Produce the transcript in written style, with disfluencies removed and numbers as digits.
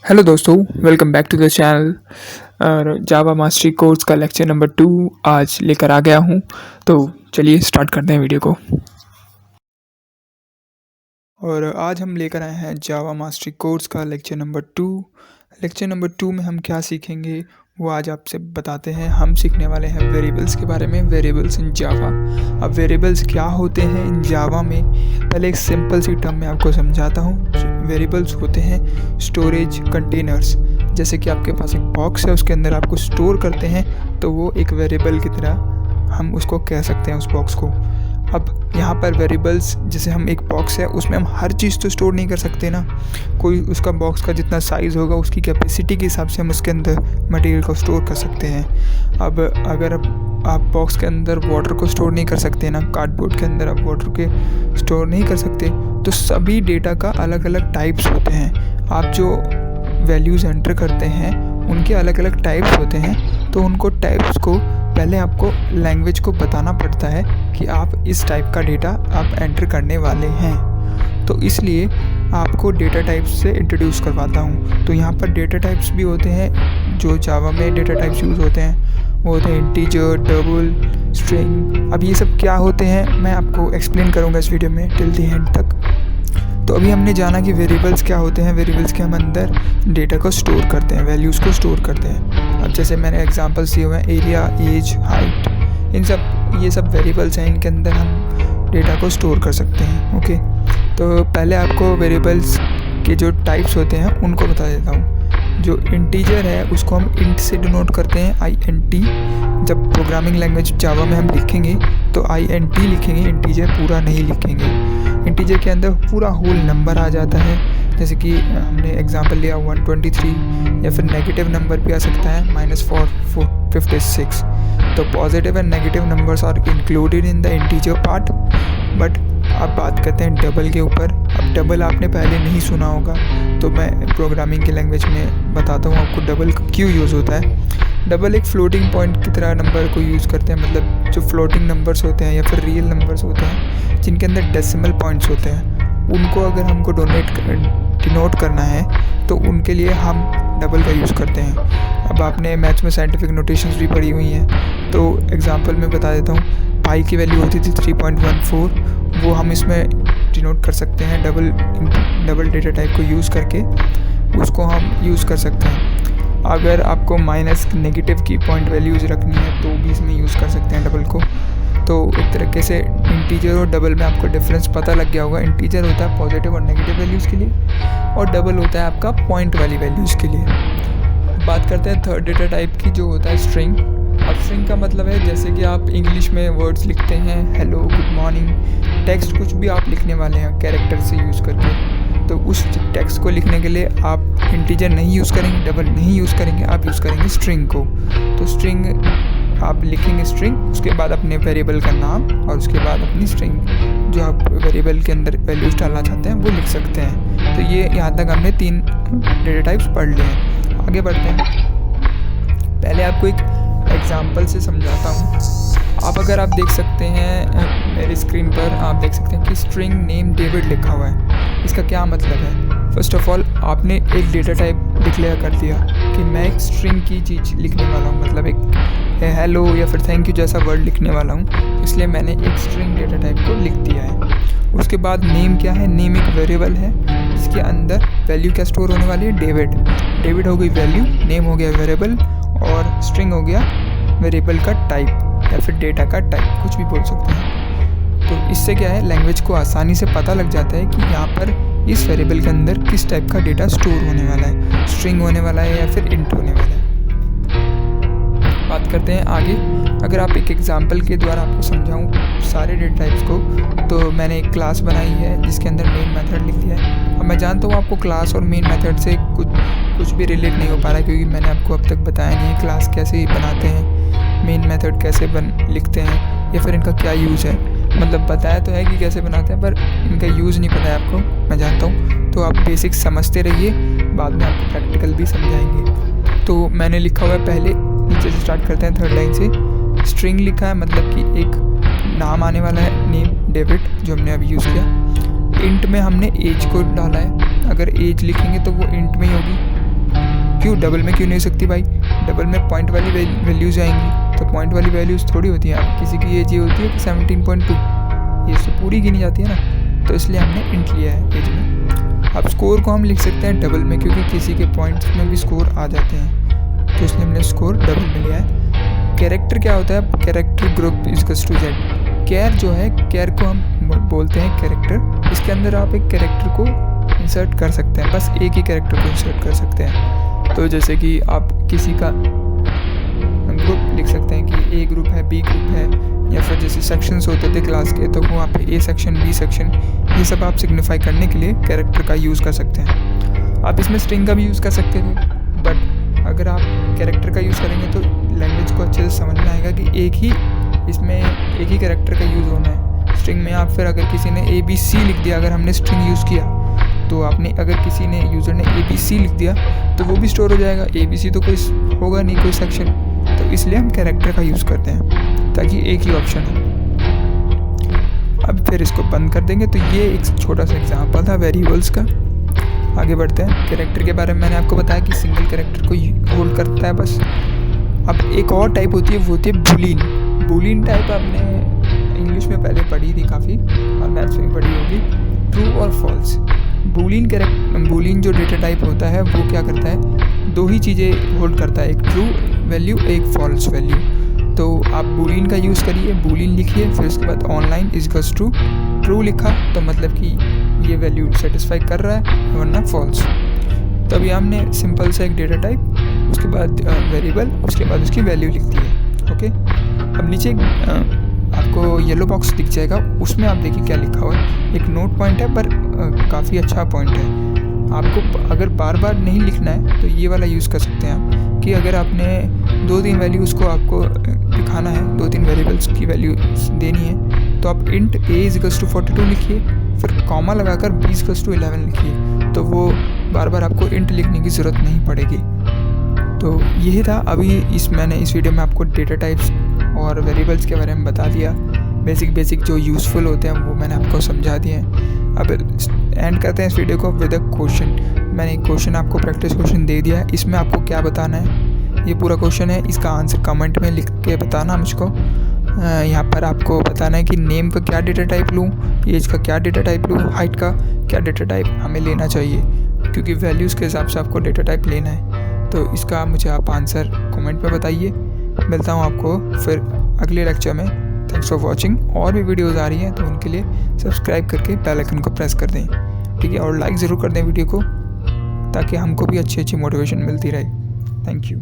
Hello दोस्तों, welcome back to the channel. और Java mastery course का लेक्चर नंबर 2 आज लेकर आ गया हूँ। तो चलिए स्टार्ट करते हैं वीडियो को। और आज हम लेकर आए हैं जावा मास्टरी कोर्स का लेक्चर नंबर 2। लेक्चर नंबर 2 में हम क्या सीखेंगे वो आज आपसे बताते हैं। हम सीखने वाले हैं वेरिएबल्स के बारे में, वेरिएबल्स इन जावा। अब वेरिएबल्स क्या होते हैं इन जावा में, पहले एक सिंपल सी टर्म में आपको समझाता हूँ। वेरिएबल्स होते हैं स्टोरेज कंटेनर्स। जैसे कि आपके पास एक बॉक्स है, उसके अंदर आपको स्टोर करते हैं, तो वो एक वेरिएबल की तरह हम उसको कह सकते हैं, उस बॉक्स को। अब यहाँ पर वेरिएबल्स, जैसे हम एक बॉक्स है उसमें हम हर चीज़ तो स्टोर नहीं कर सकते ना। कोई उसका बॉक्स का जितना साइज़ होगा उसकी कैपेसिटी के हिसाब से हम उसके अंदर मटेरियल को स्टोर कर सकते हैं। अब अगर आप बॉक्स के अंदर वाटर को स्टोर नहीं कर सकते ना, कार्डबोर्ड के अंदर आप वाटर के स्टोर नहीं कर सकते, तो सभी डेटा का अलग अलग टाइप्स होते हैं। आप जो वैल्यूज़ एंटर करते हैं उनके अलग अलग टाइप्स होते हैं, तो उनको टाइप्स को पहले आपको लैंग्वेज को बताना पड़ता है कि आप इस टाइप का डेटा आप एंटर करने वाले हैं। तो इसलिए आपको डेटा टाइप्स से इंट्रोड्यूस करवाता हूँ। तो यहाँ पर डेटा टाइप्स भी होते हैं, जो जावा में डेटा टाइप्स यूज़ होते हैं वो होते हैं इंटीजर, डबल, स्ट्रिंग। अब ये सब क्या होते हैं मैं आपको एक्सप्लेन करूँगा इस वीडियो में टिल द एंड तक। तो अभी हमने जाना कि वेरिएबल्स क्या होते हैं। वेरिएबल्स के हम अंदर डेटा को स्टोर करते हैं, वैल्यूज़ को स्टोर करते हैं। अब जैसे मैंने एग्जांपल्स दिए हुए हैं, एरिया, एज, हाइट, ये सब वेरिएबल्स हैं, इनके अंदर हम डेटा को स्टोर कर सकते हैं। ओके, तो पहले आपको वेरिएबल्स के जो टाइप्स होते हैं उनको बता देता हूँ। जो इंटीजर है उसको हम इंट से डिनोट करते हैं, INT। जब प्रोग्रामिंग लैंग्वेज जावा में हम लिखेंगे तो INT लिखेंगे, इंटीजर पूरा नहीं लिखेंगे। इंटीजर के अंदर पूरा होल नंबर आ जाता है, जैसे कि हमने एग्जांपल लिया 123, या फिर नेगेटिव नंबर भी आ सकता है -456। तो positive and negative numbers are included in the integer part. But अब बात करते हैं डबल के ऊपर। अब डबल आपने पहले नहीं सुना होगा, तो मैं प्रोग्रामिंग की लैंग्वेज में बताता हूँ आपको डबल क्यों यूज़ होता है। डबल एक फ्लोटिंग पॉइंट की तरह नंबर को यूज़ करते हैं, मतलब जो फ्लोटिंग नंबर्स होते हैं या फिर रियल नंबर्स होते हैं जिनके अंदर डेसिमल पॉइंट्स होते हैं, उनको अगर हमको डिनोट करना है तो उनके लिए हम डबल का यूज़ करते हैं। अब आपने मैथ्स में साइंटिफिक नोटेशंस भी पढ़ी हुई हैं, तो एग्जांपल में बता देता हूँ। पाई की वैल्यू होती थी 3.14, वो हम इसमें डिनोट कर सकते हैं डबल डेटा टाइप को यूज़ करके, उसको हम यूज़ कर सकते हैं। अगर आपको माइनस नेगेटिव की पॉइंट वैल्यूज़ रखनी है तो भी इसमें यूज़ कर सकते हैं डबल को। तो एक तरीके से इंटीजर और डबल में आपको डिफरेंस पता लग गया होगा। इंटीजर होता है पॉजिटिव और नेगेटिव वैल्यूज़ के लिए, और डबल होता है आपका पॉइंट वाली वैल्यूज़ के लिए। बात करते हैं थर्ड डेटा टाइप की, जो होता है स्ट्रिंग। अब स्ट्रिंग का मतलब है, जैसे कि आप इंग्लिश में वर्ड्स लिखते हैं, हेलो, गुड मॉर्निंग, टेक्स्ट कुछ भी आप लिखने वाले हैं कैरेक्टर से यूज़ करके, तो उस टेक्स्ट को लिखने के लिए आप इंटीजर नहीं यूज़ करेंगे, डबल नहीं यूज़ करेंगे, आप यूज़ करेंगे स्ट्रिंग को। तो स्ट्रिंग आप लिखेंगे स्ट्रिंग, उसके बाद अपने वेरिएबल का नाम, और उसके बाद अपनी स्ट्रिंग जो आप वेरिएबल के अंदर वैल्यूज़ डालना चाहते हैं वो लिख सकते हैं। तो ये यहाँ तक हमने 3 डेटा टाइप्स पढ़ लिए हैं। आगे बढ़ते हैं। पहले आपको एक एग्जाम्पल से समझाता हूँ। अगर आप देख सकते हैं मेरी स्क्रीन पर, आप देख सकते हैं कि स्ट्रिंग नेम डेविड लिखा हुआ है। इसका क्या मतलब है? फर्स्ट ऑफ ऑल आपने एक डेटा टाइप डिक्लेयर कर दिया कि मैं एक स्ट्रिंग की चीज़ लिखने वाला हूँ, मतलब एक हेलो या फिर थैंक यू जैसा वर्ड लिखने वाला हूँ, इसलिए मैंने एक स्ट्रिंग डेटा टाइप को लिख दिया है। उसके बाद नेम क्या है? नेम एक वेरिएबल है जिसके अंदर वैल्यू क्या स्टोर होने वाली है? डेविड। डेविड हो गई वैल्यू, नेम हो गया वेरिएबल, और स्ट्रिंग हो गया वेरिएबल का टाइप या फिर डेटा का टाइप, कुछ भी बोल सकते हैं। तो इससे क्या है, लैंग्वेज को आसानी से पता लग जाता है कि यहाँ पर इस वेरिएबल के अंदर किस टाइप का डेटा स्टोर होने वाला है, स्ट्रिंग होने वाला है या फिर इंट होने वाला है। बात करते हैं आगे। अगर आप एक एग्जांपल के द्वारा आपको समझाऊँ सारे डेटा टाइप्स को, तो मैंने एक क्लास बनाई है जिसके अंदर मेन मेथड लिख दिया है। अब मैं जानता हूँ आपको क्लास और मेन मेथड से कुछ भी रिलेट नहीं हो पा रहा है, क्योंकि मैंने आपको अब तक बताया नहीं है क्लास कैसे बनाते हैं, मेन मेथड कैसे लिखते हैं, या फिर इनका क्या यूज़ है। मतलब बताया तो है कि कैसे बनाते हैं, पर इनका यूज़ नहीं पता है आपको, मैं जानता हूँ। तो आप बेसिक समझते रहिए, बाद में आपको प्रैक्टिकल भी समझाएंगे। तो मैंने लिखा हुआ है, पहले नीचे से स्टार्ट करते हैं, थर्ड लाइन से। स्ट्रिंग लिखा है, मतलब कि एक नाम आने वाला है, नेम डेविड, जो हमने अभी यूज़ किया। इंट में हमने एज को डाला है, अगर एज लिखेंगे तो वो इंट में ही होगी, क्यों डबल में क्यों नहीं हो सकती भाई? डबल में पॉइंट वाली वैल्यूज़ आएंगी, तो पॉइंट वाली वैल्यूज़ थोड़ी होती हैं। अब किसी की एज ये होती है कि 17.2, ये तो पूरी गिनी जाती है ना, तो इसलिए हमने इंट लिया है एज में। अब स्कोर को हम लिख सकते हैं डबल में, क्योंकि किसी के पॉइंट्स में भी स्कोर आ जाते हैं, तो इसलिए हमने स्कोर डबल में लिया है। कैरेक्टर क्या होता है? Character group equals to Z. Char जो है, कैर को हम बोलते हैं कैरेक्टर। इसके अंदर आप एक कैरेक्टर को इंसर्ट कर सकते हैं, बस एक ही कैरेक्टर को इंसर्ट कर सकते हैं। तो जैसे कि आप किसी का ग्रुप लिख सकते हैं कि ए ग्रुप है, बी ग्रुप है, या फिर जैसे सेक्शंस होते थे क्लास के, तो वहाँ पे ए सेक्शन, बी सेक्शन, ये सब आप सिग्निफाई करने के लिए कैरेक्टर का यूज़ कर सकते हैं। आप इसमें स्ट्रिंग का भी यूज़ कर सकते थे, बट अगर आप कैरेक्टर का यूज़ करेंगे तो लैंग्वेज को अच्छे से समझ में आएगा कि एक ही कैरेक्टर का यूज़ होना है। स्ट्रिंग में आप फिर अगर किसी ने ABC लिख दिया, अगर हमने स्ट्रिंग यूज़ किया, तो आपने अगर किसी ने यूज़र ने ABC लिख दिया तो वो भी स्टोर हो जाएगा। ABC तो कोई होगा नहीं, कोई सेक्शन, तो इसलिए हम कैरेक्टर का यूज़ करते हैं ताकि एक ही ऑप्शन हो। अब फिर इसको बंद कर देंगे। तो ये एक छोटा सा एग्जांपल था वेरिएबल्स का। आगे बढ़ते हैं। कैरेक्टर के बारे में मैंने आपको बताया कि सिंगल कैरेक्टर को होल्ड करता है बस। अब एक और टाइप होती है, वो होती है बूलियन। बूलियन टाइप आपने इंग्लिश में पहले पढ़ी थी काफ़ी, और मैथ्स में पढ़ी होगी, ट्रू और फॉल्स। बूलियन जो डेटा टाइप होता है वो क्या करता है, दो ही चीज़ें होल्ड करता है, एक ट्रू वैल्यू, एक फॉल्स वैल्यू। तो आप बूलियन का यूज़ करिए, बूलियन लिखिए, फिर उसके बाद ऑनलाइन इक्वल्स टू ट्रू लिखा, तो मतलब कि ये वैल्यू सेटिस्फाई कर रहा है, वरना फॉल्स। तो अभी हमने सिंपल सा एक डेटा टाइप, उसके बाद वेरिएबल, उसके बाद उसकी वैल्यू लिख दी है। ओके, अब नीचे आपको येलो बॉक्स दिख जाएगा, उसमें आप देखिए क्या लिखा हुआ है। एक नोट पॉइंट है, पर काफ़ी अच्छा पॉइंट है। आपको अगर बार बार नहीं लिखना है तो ये वाला यूज़ कर सकते हैं आप, कि अगर आपने 2-3 वैल्यूज़ को आपको दिखाना है, 2-3 वेरिएबल्स की वैल्यू देनी है, तो आप इंट a इक्वल्स टू 42 लिखिए, फिर कॉमा लगाकर b इक्वल्स टू 11 लिखिए, तो वो बार बार आपको इंट लिखने की ज़रूरत नहीं पड़ेगी। तो यही था। अभी मैंने इस वीडियो में आपको डेटा टाइप्स और वेरिएबल्स के बारे में बता दिया। बेसिक जो यूज़फुल होते हैं वो मैंने आपको समझा दिए हैं। अब एंड करते हैं इस वीडियो को विद अ क्वेश्चन। मैंने एक क्वेश्चन आपको प्रैक्टिस क्वेश्चन दे दिया है, इसमें आपको क्या बताना है, ये पूरा क्वेश्चन है, इसका आंसर कमेंट में लिख के बताना मुझको। यहाँ पर आपको बताना है कि नेम का क्या डेटा टाइप लूँ, एज का क्या डेटा टाइप लूँ, हाइट का क्या डेटा टाइप हमें लेना चाहिए, क्योंकि वैल्यूज़ के हिसाब से आपको डेटा टाइप लेना है। तो इसका मुझे आप आंसर कमेंट पे बताइए। मिलता हूँ आपको फिर अगले लेक्चर में। Thanks for watching. और भी वीडियोज़ आ रही हैं तो उनके लिए सब्सक्राइब करके बेल आइकन को प्रेस कर दें, ठीक है, और लाइक ज़रूर कर दें वीडियो को, ताकि हमको भी अच्छी मोटिवेशन मिलती रहे। Thank you.